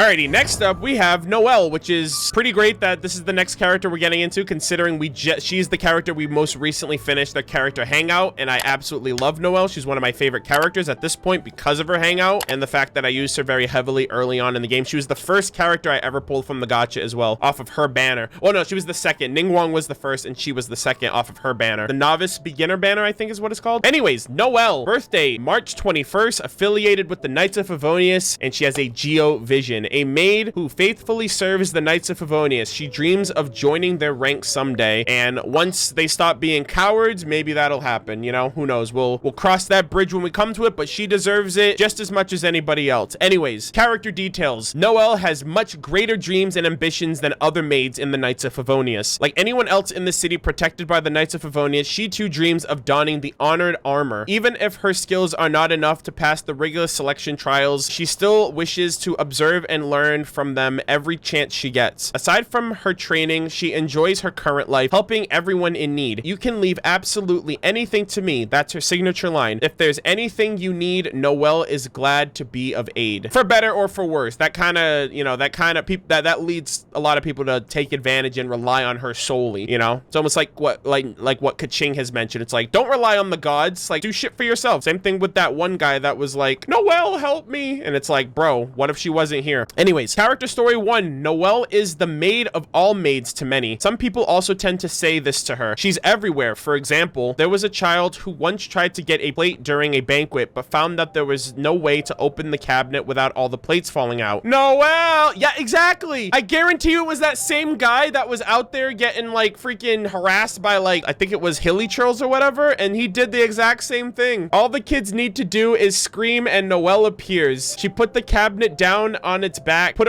Alrighty, next up we have Noelle, which is pretty great that this is the next character we're getting into, considering she's the character we most recently finished the character hangout, and I absolutely love Noelle. She's one of my favorite characters at this point because of her hangout and the fact that I used her very heavily early on in the game. She was the first character I ever pulled from the gacha as well, off of her banner. Oh no, she was the second. Ningguang was the first and she was the second off of her banner. The novice beginner banner, I think is what it's called. Anyways, Noelle, birthday March 21st, affiliated with the Knights of Favonius, and she has a Geo vision, a maid who faithfully serves the Knights of Favonius. She dreams of joining their ranks someday, and once they stop being cowards, maybe that'll happen, you know, who knows. We'll cross that bridge when we come to it, but she deserves it just as much as anybody else. Anyways, character details. Noelle has much greater dreams and ambitions than other maids in the Knights of Favonius. Like anyone else in the city protected by the Knights of Favonius, she too dreams of donning the honored armor. Even if her skills are not enough to pass the rigorous selection trials, she still wishes to observe and learn from them every chance she gets. Aside from her training, she enjoys her current life, helping everyone in need. You can leave absolutely anything to me. That's her signature line. If there's anything you need, Noelle is glad to be of aid. For better or for worse. That kind of, you know, that leads a lot of people to take advantage and rely on her solely, you know? It's almost like what Kaching has mentioned. It's like, don't rely on the gods, like do shit for yourself. Same thing with that one guy that was like, Noelle, help me. And it's like, bro, what if she wasn't here? Anyways, character story 1. Noelle is the maid of all maids to many. Some people also tend to say this to her. She's everywhere. For example, there was a child who once tried to get a plate during a banquet, but found that there was no way to open the cabinet without all the plates falling out. Noelle! Yeah, exactly! I guarantee you it was that same guy that was out there getting like freaking harassed by like, I think it was hilly churls or whatever, and he did the exact same thing. All the kids need to do is scream and Noelle appears. She put the cabinet down on its back, took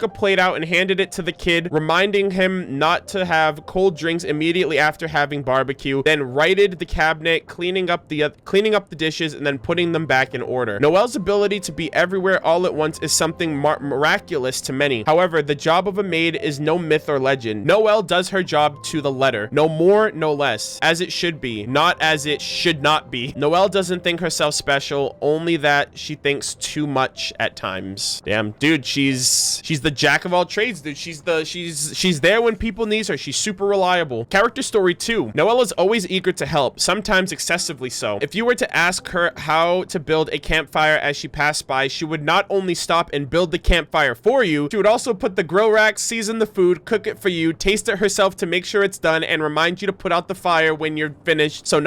a plate out and handed it to the kid, reminding him not to have cold drinks immediately after having barbecue, then righted the cabinet, cleaning up the dishes and then putting them back in order. Noelle's ability to be everywhere all at once is something miraculous to many. However, the job of a maid is no myth or legend. Noelle does her job to the letter. No more, no less. As it should be, not as it should not be. Noelle doesn't think herself special, only that she thinks too much at times. Damn, dude, she's the jack of all trades, dude. She's there when people need her. She's super reliable. Character story 2. Noelle is always eager to help, sometimes excessively so. If you were to ask her how to build a campfire as she passed by, she would not only stop and build the campfire for you, she would also put the grill rack, season the food, cook it for you, taste it herself to make sure it's done, and remind you to put out the fire when you're finished so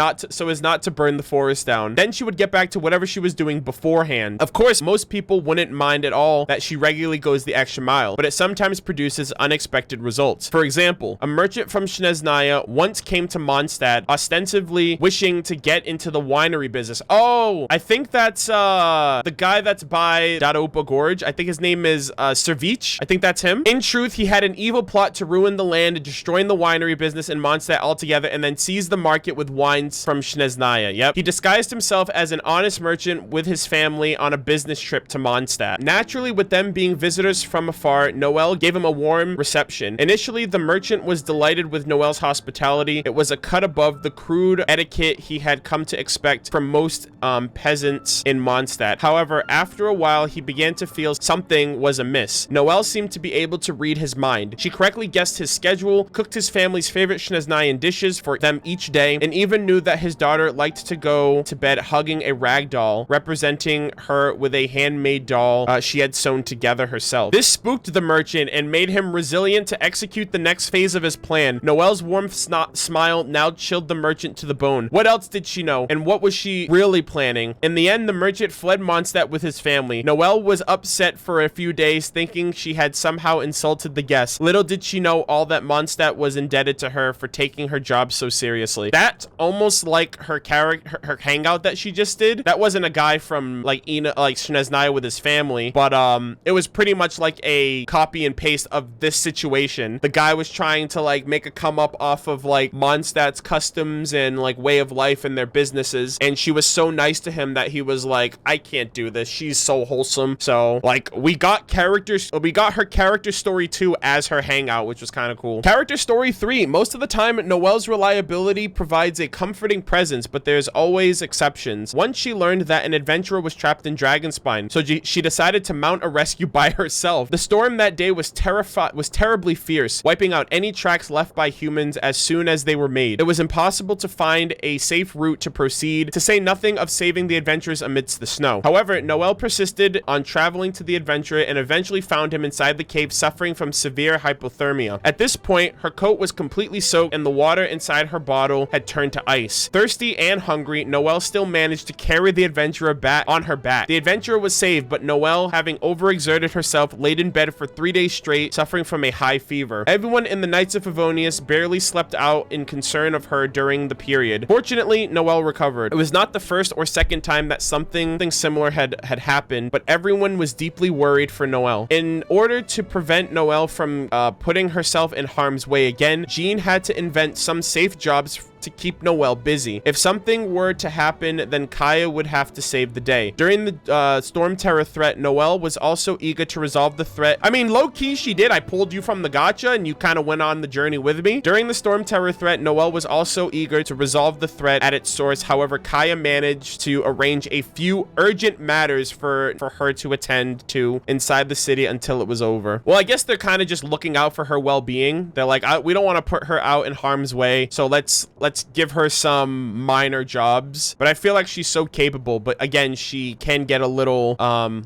as not to burn the forest down. Then she would get back to whatever she was doing beforehand. Of course, most people wouldn't mind at all that she regularly goes the extra mile, but it sometimes produces unexpected results. For example, a merchant from Snezhnaya once came to Mondstadt ostensibly wishing to get into the winery business. Oh, I think that's the guy that's by Dadopa Gorge. I think his name is Servich. I think that's him. In truth, he had an evil plot to ruin the land, destroying the winery business in Mondstadt altogether, and then seize the market with wines from Snezhnaya. Yep. He disguised himself as an honest merchant with his family on a business trip to Mondstadt. Naturally, with them being visitors from afar, Noelle gave him a warm reception. Initially, the merchant was delighted with Noelle's hospitality. It was a cut above the crude etiquette he had come to expect from most peasants in Mondstadt. However, after a while, he began to feel something was amiss. Noelle seemed to be able to read his mind. She correctly guessed his schedule, cooked his family's favorite Snezhnayan dishes for them each day, and even knew that his daughter liked to go to bed hugging a rag doll, representing her with a handmade doll she had sewn together herself. This spooked the merchant and made him resilient to execute the next phase of his plan. Noelle's warm smile now chilled the merchant to the bone. What else did she know? And what was she really planning? In the end, the merchant fled Mondstadt with his family. Noelle was upset for a few days, thinking she had somehow insulted the guests. Little did she know all that Mondstadt was indebted to her for taking her job so seriously. That's almost like her hangout that she just did. That wasn't a guy from like Snezhnaya with his family, but it was pretty much like a copy and paste of this situation. The guy was trying to like make a come up off of like Mondstadt's customs and like way of life and their businesses, and she was so nice to him that he was like, I can't do this. She's so wholesome. So like we got her character story 2 as her hangout, which was kind of cool. Character story 3. Most of the time, Noelle's reliability provides a comforting presence, but there's always exceptions. Once she learned that an adventurer was trapped in Dragonspine, so she decided to mount a rescue by herself. The storm that day was terribly fierce, wiping out any tracks left by humans as soon as they were made. It was impossible to find a safe route to proceed, to say nothing of saving the adventurers amidst the snow. However, Noelle persisted on traveling to the adventurer and eventually found him inside the cave suffering from severe hypothermia. At this point, her coat was completely soaked and the water inside her bottle had turned to ice. Thirsty and hungry, Noelle still managed to carry the adventurer back on her back. The adventurer was saved, but Noelle, having overexerted herself, laid in bed for 3 days straight, suffering from a high fever. Everyone in the Knights of Favonius barely slept out in concern of her during the period. Fortunately, Noelle recovered. It was not the first or second time that something similar had happened, but everyone was deeply worried for Noelle. In order to prevent Noelle from putting herself in harm's way again, Jean had to invent some safe jobs to keep Noelle busy. If something were to happen, then Kaya would have to save the day. During the Storm Terror threat, Noelle was also eager to resolve the threat. I mean, low-key, she did. I pulled you from the gacha and you kind of went on the journey with me. During the Storm Terror threat, Noelle was also eager to resolve the threat at its source. However, Kaya managed to arrange a few urgent matters for her to attend to inside the city until it was over. Well, I guess they're kind of just looking out for her well-being. They're like, we don't want to put her out in harm's way, so let's give her some minor jobs. But I feel like she's so capable, but again, she can get a little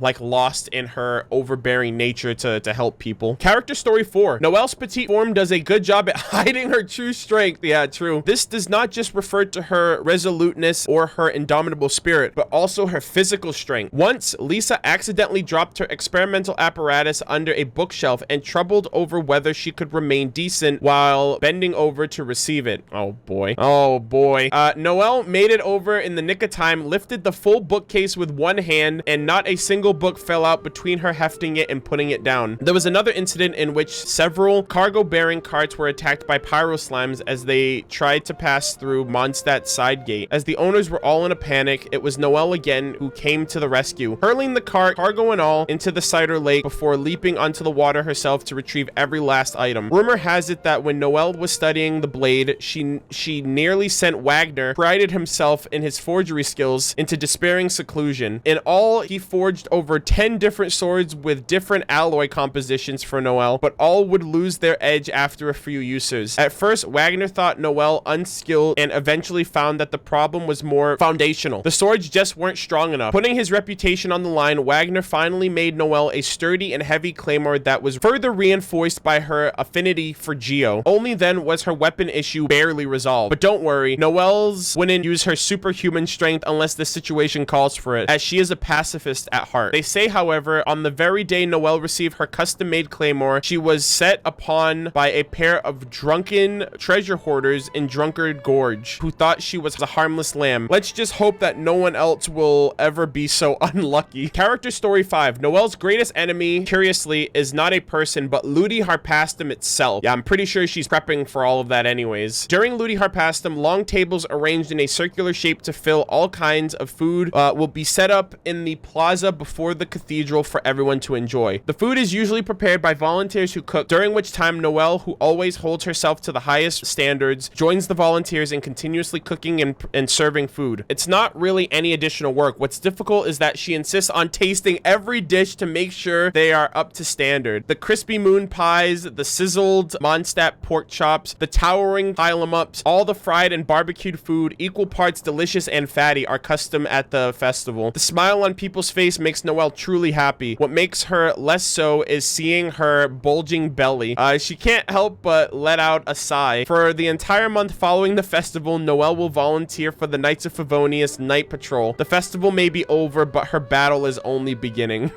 like lost in her overbearing nature to help people. Character story 4. Noelle's petite form does a good job at hiding her true strength. Yeah, true. This does not just refer to her resoluteness or her indomitable spirit, but also her physical strength. Once, Lisa accidentally dropped her experimental apparatus under a bookshelf and troubled over whether she could remain decent while bending over to receive it. Oh boy. Oh boy. Noelle made it over in the nick of time, lifted the full bookcase with one hand, and not a single book fell out between her hefting it and putting it down. There was another incident in which several cargo-bearing carts were attacked by pyro slimes as they tried to pass through Mondstadt's side gate. As the owners were all in a panic, it was Noelle again who came to the rescue, hurling the cart, cargo and all, into the cider lake before leaping onto the water herself to retrieve every last item. Rumor has it that when Noelle was studying the blade, she nearly sent Wagner, prided himself in his forgery skills, into despairing seclusion. In all, he forged over 10 different swords with different alloy compositions for Noelle, but all would lose their edge after a few uses. At first, Wagner thought Noelle unskilled and eventually found that the problem was more foundational. The swords just weren't strong enough. Putting his reputation on the line, Wagner finally made Noelle a sturdy and heavy claymore that was further reinforced by her affinity for Geo. Only then was her weapon issue barely resolved. But don't worry, Noelle's wouldn't use her superhuman strength unless the situation calls for it, as she is a pacifist at heart. They say, however, on the very day Noelle received her custom-made claymore, she was set upon by a pair of drunken treasure hoarders in Drunkard Gorge, who thought she was a harmless lamb. Let's just hope that no one else will ever be so unlucky. Character story 5. Noelle's greatest enemy, curiously, is not a person, but Ludi Harpastum itself. Yeah, I'm pretty sure she's prepping for all of that anyways. During Ludi Harpastum, long tables arranged in a circular shape to fill all kinds of food will be set up in the plaza before the cathedral for everyone to enjoy. The food is usually prepared by volunteers who cook, during which time Noelle, who always holds herself to the highest standards, joins the volunteers in continuously cooking and serving food. It's not really any additional work. What's difficult is that she insists on tasting every dish to make sure they are up to standard. The crispy moon pies, the sizzled Mondstadt pork chops, the towering pile-em-ups, all the fried and barbecued food, equal parts delicious and fatty, are custom at the festival. The smile on people's face makes Noelle truly happy. What makes her less so is seeing her bulging belly. She can't help but let out a sigh. For the entire month following the festival, Noelle will volunteer for the Knights of Favonius night patrol. The festival may be over, but her battle is only beginning.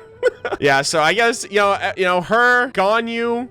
Yeah, so I guess, you know, her, Ganyu,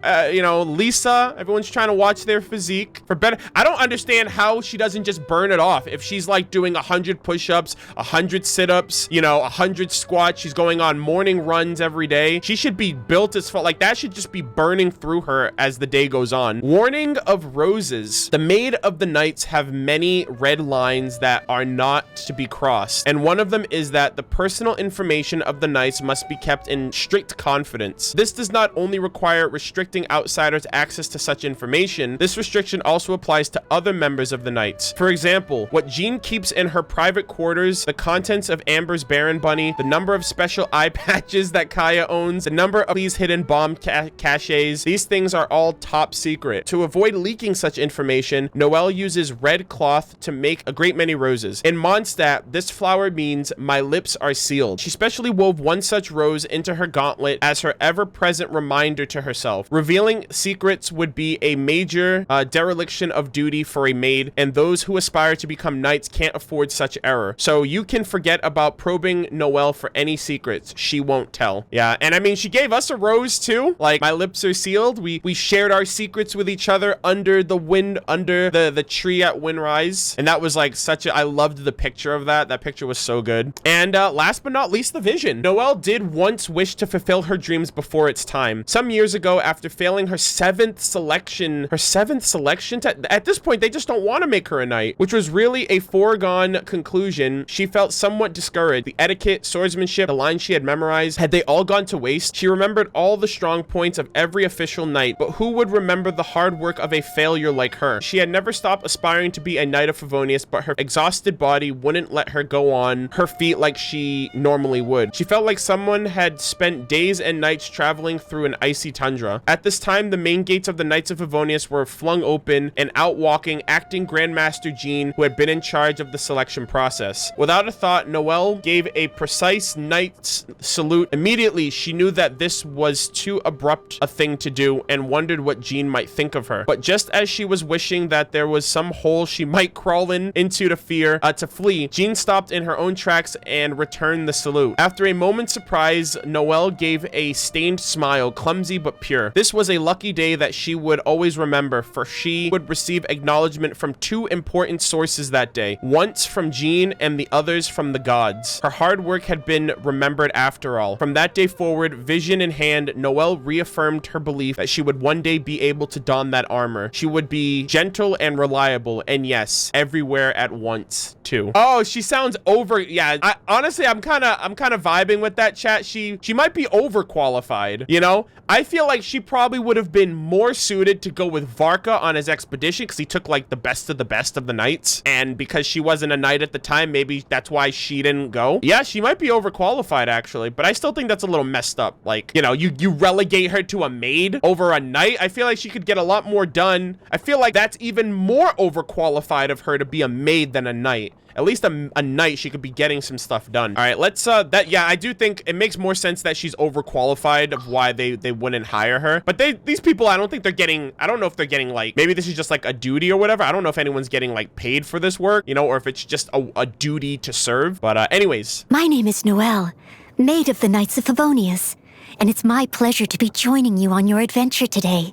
Lisa, everyone's trying to watch their physique for better. I don't understand how she doesn't just burn it off. If she's like doing 100 push-ups, 100 sit-ups, 100 squats, she's going on morning runs every day. She should be built as fuck. Like, that should just be burning through her as the day goes on. Warning of roses. The Maid of the Knights have many red lines that are not to be crossed. And one of them is that the personal information of the knights must be kept in strict confidence. This does not only require restricting outsiders access to such information, this restriction also applies to other members of the Knights. For example, what Jean keeps in her private quarters, the contents of Amber's Baron Bunny, the number of special eye patches that Kaya owns, the number of these hidden bomb caches, these things are all top secret. To avoid leaking such information, Noelle uses red cloth to make a great many roses. In Mondstadt, this flower means my lips are sealed. She specially wove one such rose into her gauntlet as her ever-present reminder to herself. Revealing secrets would be a major dereliction of duty for a maid, and those who aspire to become knights can't afford such error. So you can forget about probing Noelle for any secrets. She won't tell. Yeah, and I mean, she gave us a rose too. Like, my lips are sealed. We shared our secrets with each other under the wind, under the tree at Windrise. And that was like I loved the picture of that. That picture was so good. And last but not least, the vision. Noelle did once wish to fulfill her dreams before its time. Some years ago, after failing her seventh selection, at this point, they just don't want to make her a knight, which was really a foregone conclusion. She felt somewhat discouraged. The etiquette, swordsmanship, the lines she had memorized, had they all gone to waste? She remembered all the strong points of every official knight, but who would remember the hard work of a failure like her? She had never stopped aspiring to be a knight of Favonius, but her exhausted body wouldn't let her go on her feet like she normally would. She felt like someone had spent days and nights traveling through an icy tundra. At this time, the main gates of the Knights of Favonius were flung open, and out walking acting Grandmaster Jean, who had been in charge of the selection process. Without a thought, Noelle gave a precise knight's salute. Immediately, she knew that this was too abrupt a thing to do and wondered what Jean might think of her. But just as she was wishing that there was some hole she might crawl into to flee, Jean stopped in her own tracks and returned the salute. After a moment's surprise, Noelle gave a stained smile, clumsy but pure. This was a lucky day that she would always remember, for she would receive acknowledgement from two important sources that day, once from Jean and the others from the gods. Her hard work had been remembered after all. From that day forward, vision in hand, Noelle reaffirmed her belief that she would one day be able to don that armor. She would be gentle and reliable, and yes, everywhere at once too. Oh, she sounds over. Yeah, honestly, I'm kind of vibing with that, chat. She might be overqualified, you know? I feel like she probably would have been more suited to go with Varka on his expedition, because he took like the best of the knights, and because she wasn't a knight at the time, maybe that's why she didn't go. Yeah, she might be overqualified actually, but I still think that's a little messed up. Like, you know, you relegate her to a maid over a knight. I feel like she could get a lot more done. I feel like that's even more overqualified of her to be a maid than a knight. At least a knight, she could be getting some stuff done. All right, let's, yeah, I do think it makes more sense that she's overqualified of why they wouldn't hire her. But these people, I don't think they're getting, I don't know if they're getting like, maybe this is just like a duty or whatever. I don't know if anyone's getting like paid for this work, you know, or if it's just a duty to serve. But anyways. My name is Noelle, Maid of the Knights of Favonius, and it's my pleasure to be joining you on your adventure today.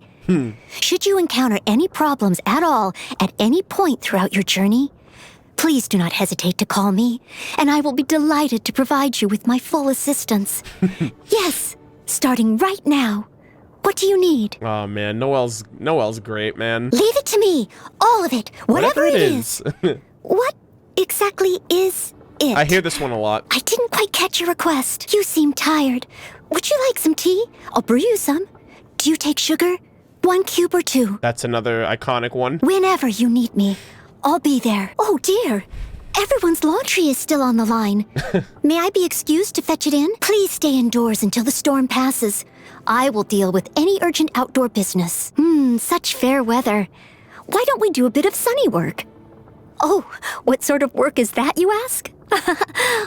Should you encounter any problems at all at any point throughout your journey, please do not hesitate to call me, and I will be delighted to provide you with my full assistance. Yes, starting right now. What do you need? Oh man, Noelle's great, man. Leave it to me, all of it, whatever it is. What exactly is it? I hear this one a lot. I didn't quite catch your request. You seem tired. Would you like some tea? I'll brew you some. Do you take sugar? 1 cube or 2? That's another iconic one. Whenever you need me, I'll be there. Oh dear, everyone's laundry is still on the line. May I be excused to fetch it in? Please stay indoors until the storm passes. I will deal with any urgent outdoor business. Such fair weather. Why don't we do a bit of sunny work? Oh, what sort of work is that, you ask?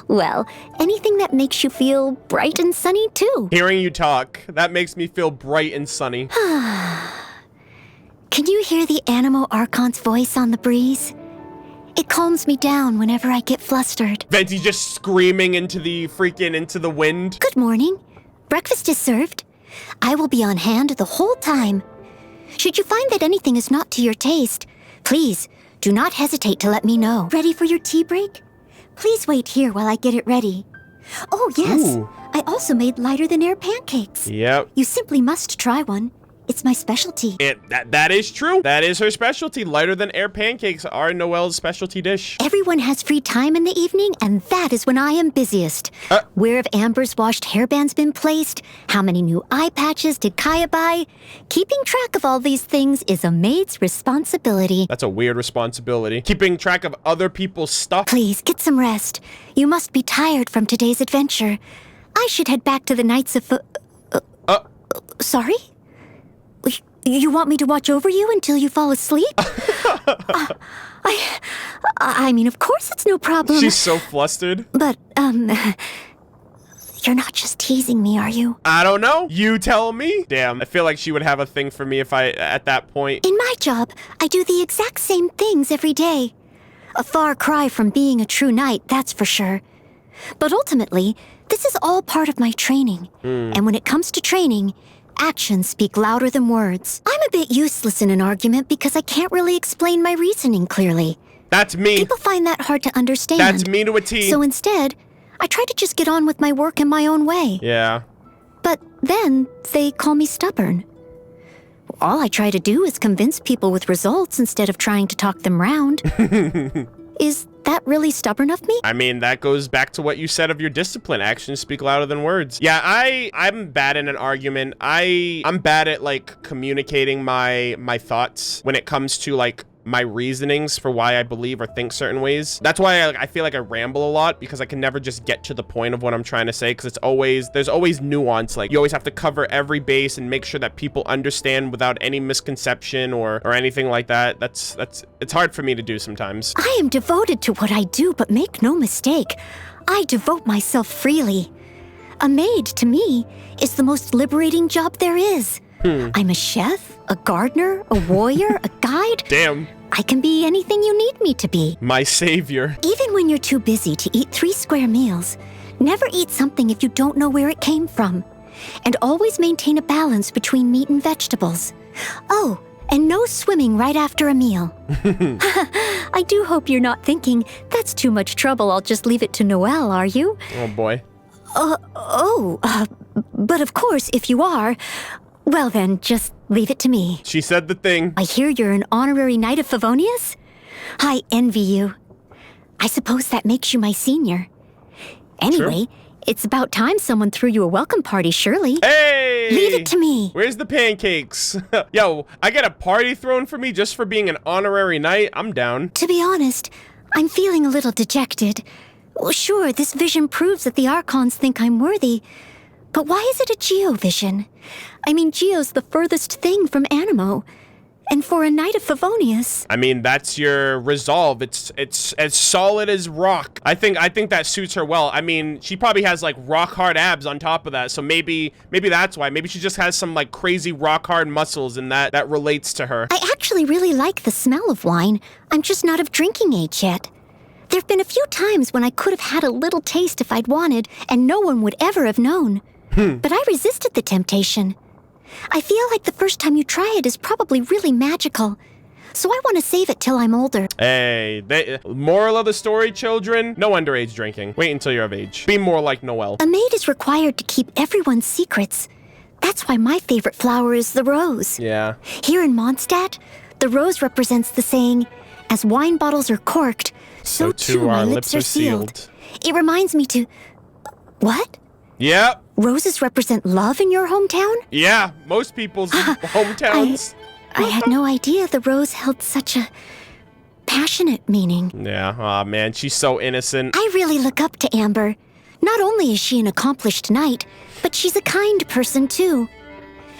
Well, anything that makes you feel bright and sunny, too. Hearing you talk, that makes me feel bright and sunny. Can you hear the Animo Archon's voice on the breeze? It calms me down whenever I get flustered. Venti just screaming into the wind. Good morning. Breakfast is served. I will be on hand the whole time. Should you find that anything is not to your taste, please do not hesitate to let me know. Ready for your tea break? Please wait here while I get it ready. Oh, yes. Ooh. I also made lighter-than-air pancakes. Yep. You simply must try one. It's my specialty. That is true. That is her specialty. Lighter than air pancakes are Noelle's specialty dish. Everyone has free time in the evening, and that is when I am busiest. Where have Amber's washed hairbands been placed? How many new eye patches did Kaya buy? Keeping track of all these things is a maid's responsibility. That's a weird responsibility. Keeping track of other people's stuff. Please, get some rest. You must be tired from today's adventure. I should head back to the Knights of... Sorry? You want me to watch over you until you fall asleep? I mean, of course it's no problem. She's so flustered. But, you're not just teasing me, are you? I don't know. You tell me. Damn, I feel like she would have a thing for me if at that point. In my job, I do the exact same things every day. A far cry from being a true knight, that's for sure. But ultimately, this is all part of my training. And when it comes to training, actions speak louder than words. I'm a bit useless in an argument because I can't really explain my reasoning clearly. That's me. People find that hard to understand. That's me to a T. So instead, I try to just get on with my work in my own way. Yeah. But then they call me stubborn. All I try to do is convince people with results instead of trying to talk them round. Is that really stubborn of me? I mean, that goes back to what you said of your discipline. Actions speak louder than words. Yeah, I'm bad in an argument. I'm bad at, like, communicating my thoughts when it comes to, like, my reasonings for why I believe or think certain ways. That's why I feel like I ramble a lot, because I can never just get to the point of what I'm trying to say, because there's always nuance. Like, you always have to cover every base and make sure that people understand without any misconception or anything like that. It's hard for me to do sometimes. I am devoted to what I do, but make no mistake, I devote myself freely. A maid, to me, is the most liberating job there is. I'm a chef, a gardener, a warrior, a guide. Damn. I can be anything you need me to be. My savior. Even when you're too busy to eat 3 square meals, never eat something if you don't know where it came from. And always maintain a balance between meat and vegetables. Oh, and no swimming right after a meal. I do hope you're not thinking, that's too much trouble, I'll just leave it to Noelle, are you? Oh boy. But of course, if you are, well then, just leave it to me. She said the thing. I hear you're an honorary knight of Favonius? I envy you. I suppose that makes you my senior. Anyway, Sure. It's about time someone threw you a welcome party, surely. Hey! Leave it to me. Where's the pancakes? Yo, I get a party thrown for me just for being an honorary knight? I'm down. To be honest, I'm feeling a little dejected. Well, sure, this vision proves that the Archons think I'm worthy. But why is it a Geo-vision? I mean, Geo's the furthest thing from Animo. And for a Knight of Favonius... I mean, that's your resolve. It's as solid as rock. I think that suits her well. I mean, she probably has, like, rock-hard abs on top of that, so maybe that's why. Maybe she just has some, like, crazy rock-hard muscles, and that relates to her. I actually really like the smell of wine. I'm just not of drinking age yet. There've been a few times when I could have had a little taste if I'd wanted, and no one would ever have known. But I resisted the temptation. I feel like the first time you try it is probably really magical. So I want to save it till I'm older. Hey, moral of the story, children, no underage drinking. Wait until you're of age. Be more like Noelle. A maid is required to keep everyone's secrets. That's why my favorite flower is the rose. Yeah. Here in Mondstadt, the rose represents the saying, as wine bottles are corked, so too my lips are sealed. It reminds me to... What? Yep. Roses represent love in your hometown? Yeah, most people's hometowns. I had no idea the rose held such a passionate meaning. Yeah, aw man, she's so innocent. I really look up to Amber. Not only is she an accomplished knight, but she's a kind person too.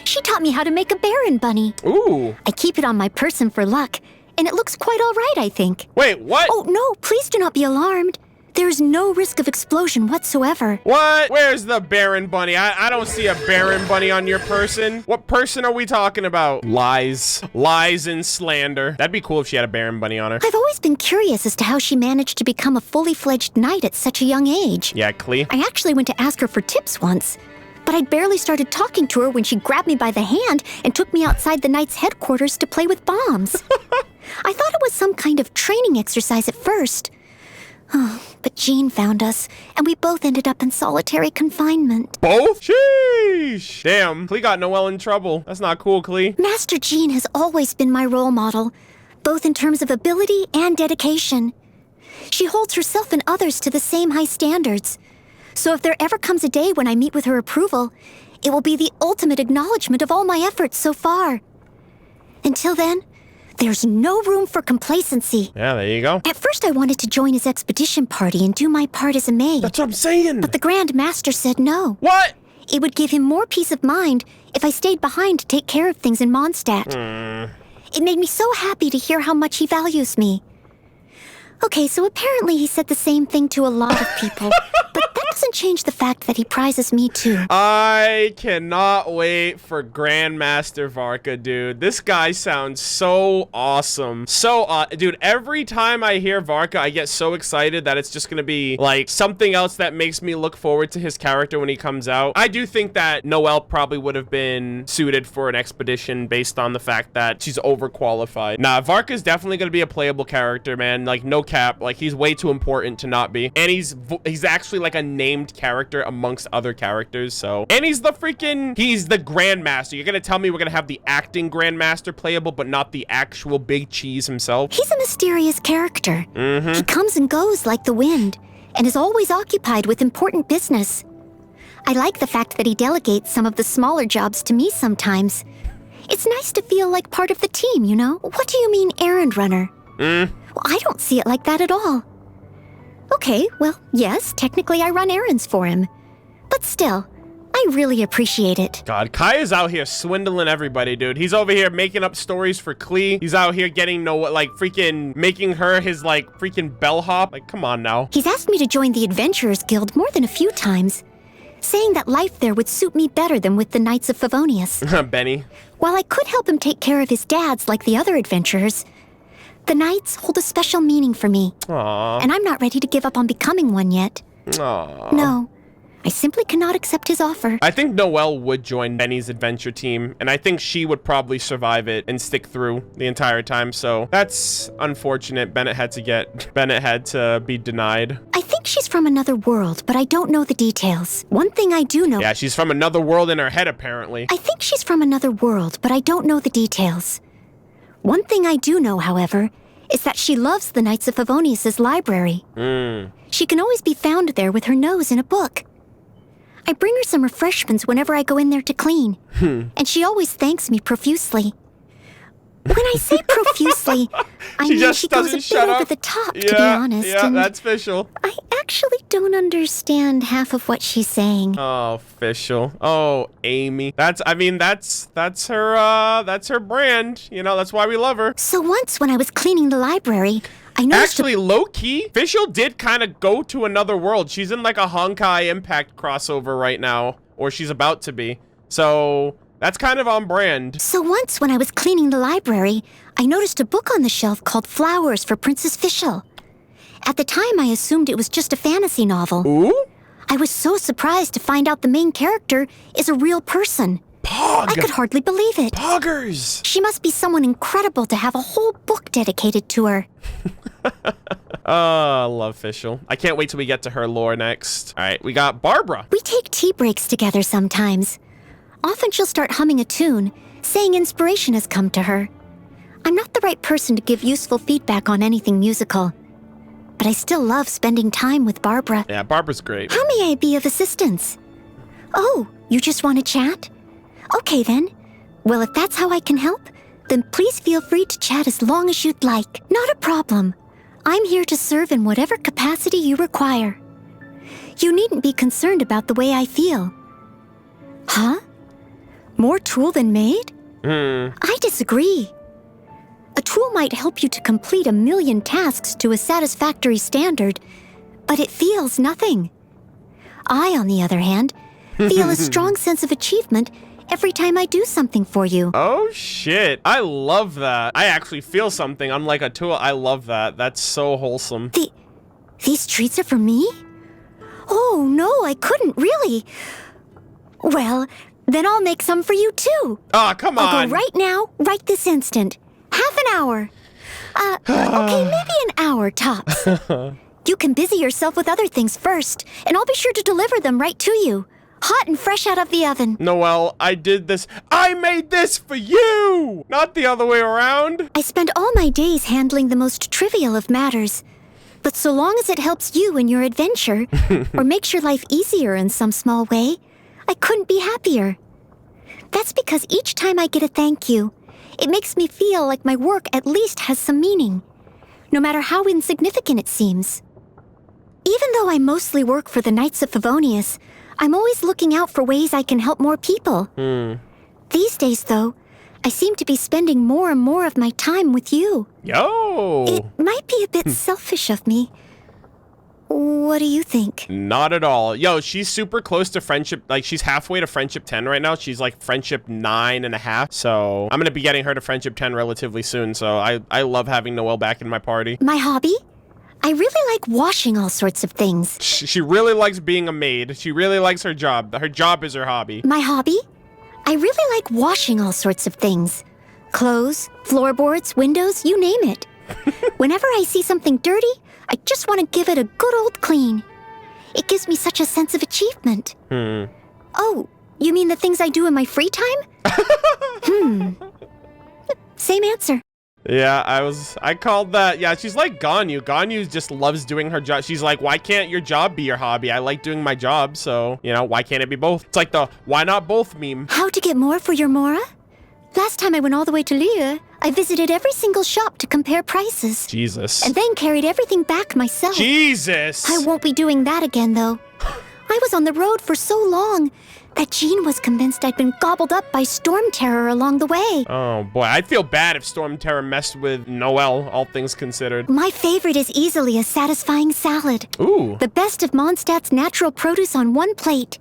She taught me how to make a Baron bunny. Ooh. I keep it on my person for luck, and it looks quite all right, I think. Wait, what? Oh, no, please do not be alarmed. There is no risk of explosion whatsoever. What? Where's the Baron bunny? I don't see a Baron bunny on your person. What person are we talking about? Lies. Lies and slander. That'd be cool if she had a Baron bunny on her. I've always been curious as to how she managed to become a fully fledged knight at such a young age. Yeah, Clee. I actually went to ask her for tips once, but I'd barely started talking to her when she grabbed me by the hand and took me outside the knight's headquarters to play with bombs. I thought it was some kind of training exercise at first. But Jean found us, and we both ended up in solitary confinement. Both? Sheesh. Damn, Klee got Noelle in trouble. That's not cool, Klee. Master Jean has always been my role model, both in terms of ability and dedication. She holds herself and others to the same high standards. So if there ever comes a day when I meet with her approval, it will be the ultimate acknowledgement of all my efforts so far. Until then, there's no room for complacency. Yeah, there you go. At first I wanted to join his expedition party and do my part as a maid. That's what I'm saying. But the Grand Master said no. What? It would give him more peace of mind if I stayed behind to take care of things in Mondstadt. It made me so happy to hear how much he values me. Okay, so apparently he said the same thing to a lot of people, but that doesn't change the fact that he prizes me too. I cannot wait for Grandmaster Varka, dude. This guy sounds so awesome. Dude, every time I hear Varka, I get so excited that it's just gonna be like something else that makes me look forward to his character when he comes out. I do think that Noelle probably would have been suited for an expedition based on the fact that she's overqualified. Nah, Varka's definitely gonna be a playable character, man. Like, no cap. Like, he's way too important to not be. And he's actually like a named character amongst other characters, so. And he's the Grandmaster. You're gonna tell me we're gonna have the acting Grandmaster playable, but not the actual big cheese himself? He's a mysterious character. He comes and goes like the wind, and is always occupied with important business. I like the fact that he delegates some of the smaller jobs to me sometimes. It's nice to feel like part of the team, you know? What do you mean, errand runner? Well, I don't see it like that at all. Okay, well, yes, technically I run errands for him. But still, I really appreciate it. God, Kai is out here swindling everybody, dude. He's over here making up stories for Klee. He's out here getting freaking making her his freaking bellhop. Like, come on now. He's asked me to join the Adventurers Guild more than a few times, saying that life there would suit me better than with the Knights of Favonius. Benny. While I could help him take care of his dads like the other adventurers, the Knights hold a special meaning for me. Aww. And I'm not ready to give up on becoming one yet. Aww. No, I simply cannot accept his offer. I think Noelle would join Benny's adventure team, and I think she would probably survive it and stick through the entire time, so that's unfortunate. Bennett had to be denied. I think she's from another world, but I don't know the details. One thing I do know... Yeah, she's from another world in her head, apparently. I think she's from another world, but I don't know the details. One thing I do know, however, is that she loves the Knights of Favonius' library. She can always be found there with her nose in a book. I bring her some refreshments whenever I go in there to clean, and she always thanks me profusely. When I say profusely, I mean she goes a bit over the top, to be honest. Yeah, that's official. I actually don't understand half of what she's saying. Oh, official. Oh, Amy. That's her brand. You know, that's why we love her. So once when I was cleaning the library, I noticed... Actually, low-key, Official did kind of go to another world. She's in like a Honkai Impact crossover right now, or she's about to be. So... that's kind of on brand. So once when I was cleaning the library, I noticed a book on the shelf called Flowers for Princess Fischl. At the time, I assumed it was just a fantasy novel. Ooh? I was so surprised to find out the main character is a real person. Pog! I could hardly believe it. Poggers! She must be someone incredible to have a whole book dedicated to her. Oh, I love Fischl. I can't wait till we get to her lore next. All right, we got Barbara. We take tea breaks together sometimes. Often she'll start humming a tune, saying inspiration has come to her. I'm not the right person to give useful feedback on anything musical, but I still love spending time with Barbara. Yeah, Barbara's great. How may I be of assistance? Oh, you just want to chat? Okay then. Well, if that's how I can help, then please feel free to chat as long as you'd like. Not a problem. I'm here to serve in whatever capacity you require. You needn't be concerned about the way I feel. Huh? More tool than maid? I disagree. A tool might help you to complete 1,000,000 tasks to a satisfactory standard, but it feels nothing. I, on the other hand, feel a strong sense of achievement every time I do something for you. Oh, shit. I love that. I actually feel something, unlike a tool. I love that. That's so wholesome. These treats are for me? Oh, no, I couldn't, really. Well... then I'll make some for you, too. Ah, come on. I'll go right now, right this instant. Half an hour. Okay, maybe an hour tops. You can busy yourself with other things first, and I'll be sure to deliver them right to you. Hot and fresh out of the oven. Noelle, I did this. I made this for you! Not the other way around. I spend all my days handling the most trivial of matters. But so long as it helps you in your adventure, or makes your life easier in some small way, I couldn't be happier. That's because each time I get a thank you, it makes me feel like my work at least has some meaning, no matter how insignificant it seems. Even though I mostly work for the Knights of Favonius, I'm always looking out for ways I can help more people. These days, though, I seem to be spending more and more of my time with you. Yo! It might be a bit selfish of me. What do you think? Not at all. Yo, she's super close to friendship. Like, she's halfway to friendship 10 right now. She's like friendship 9.5. So I'm going to be getting her to friendship 10 relatively soon. So I love having Noelle back in my party. My hobby? I really like washing all sorts of things. She really likes being a maid. She really likes her job. Her job is her hobby. My hobby? I really like washing all sorts of things. Clothes, floorboards, windows, you name it. Whenever I see something dirty, I just want to give it a good old clean. It gives me such a sense of achievement. Oh, you mean the things I do in my free time? Same answer. Yeah, I called that. Yeah, she's like Ganyu. Ganyu just loves doing her job. She's like, why can't your job be your hobby? I like doing my job, so, you know, why can't it be both? It's like the why not both meme. How to get more for your Mora? Last time I went all the way to Lille, I visited every single shop to compare prices. Jesus. And then carried everything back myself. Jesus! I won't be doing that again, though. I was on the road for so long that Jean was convinced I'd been gobbled up by storm terror along the way. Oh, boy. I'd feel bad if storm terror messed with Noelle, all things considered. My favorite is easily a satisfying salad. Ooh. The best of Mondstadt's natural produce on one plate.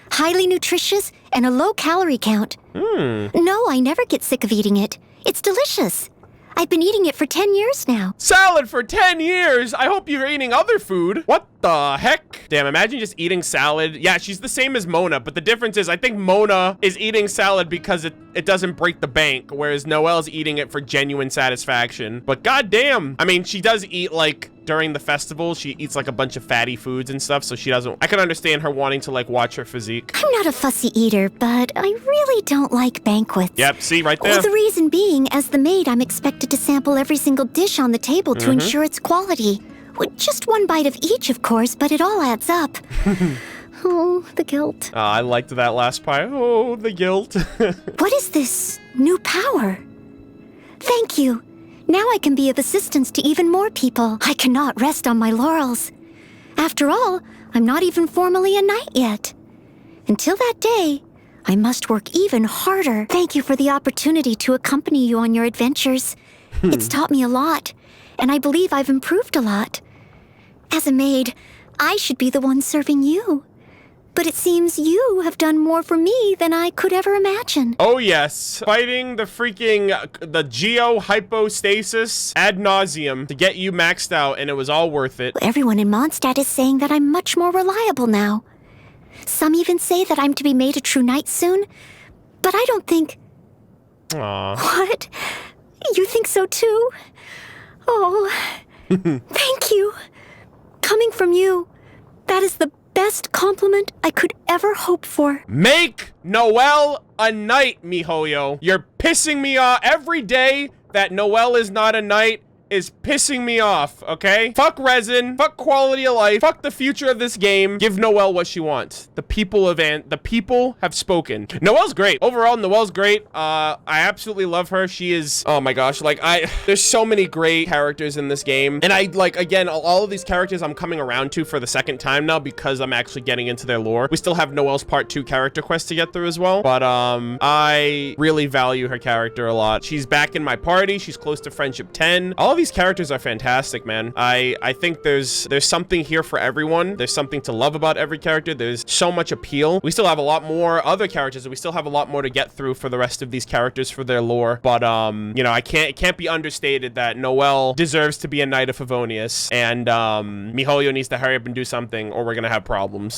Highly nutritious and a low calorie count. No, I never get sick of eating it. It's delicious. I've been eating it for 10 years now. Salad for 10 years? I hope you're eating other food. What the heck? Damn, imagine just eating salad. Yeah, she's the same as Mona, but the difference is I think Mona is eating salad because it doesn't break the bank, whereas Noelle's eating it for genuine satisfaction. But goddamn, I mean, she does eat like during the festival, she eats like a bunch of fatty foods and stuff, so she doesn't, I can understand her wanting to like watch her physique. I'm not a fussy eater, but I really don't like banquets. Yep, see right there. Well, the reason being, as the maid, I'm expected to sample every single dish on the table to ensure its quality. With just one bite of each, of course, but it all adds up. Oh, the guilt. I liked that last part. Oh, the guilt. What is this new power? Thank you. Now I can be of assistance to even more people. I cannot rest on my laurels. After all, I'm not even formally a knight yet. Until that day, I must work even harder. Thank you for the opportunity to accompany you on your adventures. It's taught me a lot, and I believe I've improved a lot. As a maid, I should be the one serving you. But it seems you have done more for me than I could ever imagine. Oh, yes. Fighting the geo-hypostasis ad nauseum to get you maxed out, and it was all worth it. Everyone in Mondstadt is saying that I'm much more reliable now. Some even say that I'm to be made a true knight soon, but I don't think... Aww. What? You think so too? Oh, thank you. Coming from you, that is the best compliment I could ever hope for. Make Noelle a knight, miHoYo. You're pissing me off every day that Noelle is not a knight. Is pissing me off, okay? Fuck resin, fuck quality of life, fuck the future of this game. Give Noelle what she wants. The people have spoken. Noelle's great. Overall, Noelle's great. I absolutely love her. She is, oh my gosh, like there's so many great characters in this game. And I like, again, all of these characters I'm coming around to for the second time now because I'm actually getting into their lore. We still have Noelle's part 2 character quest to get through as well. But I really value her character a lot. She's back in my party. She's close to friendship 10. All these characters are fantastic, man. I think there's something here for everyone. There's something to love about every character. There's so much appeal. We still have a lot more other characters, and we still have a lot more to get through for the rest of these characters for their lore. But you know, it can't be understated that Noelle deserves to be a Knight of Favonius, and miHoYo needs to hurry up and do something, or we're gonna have problems.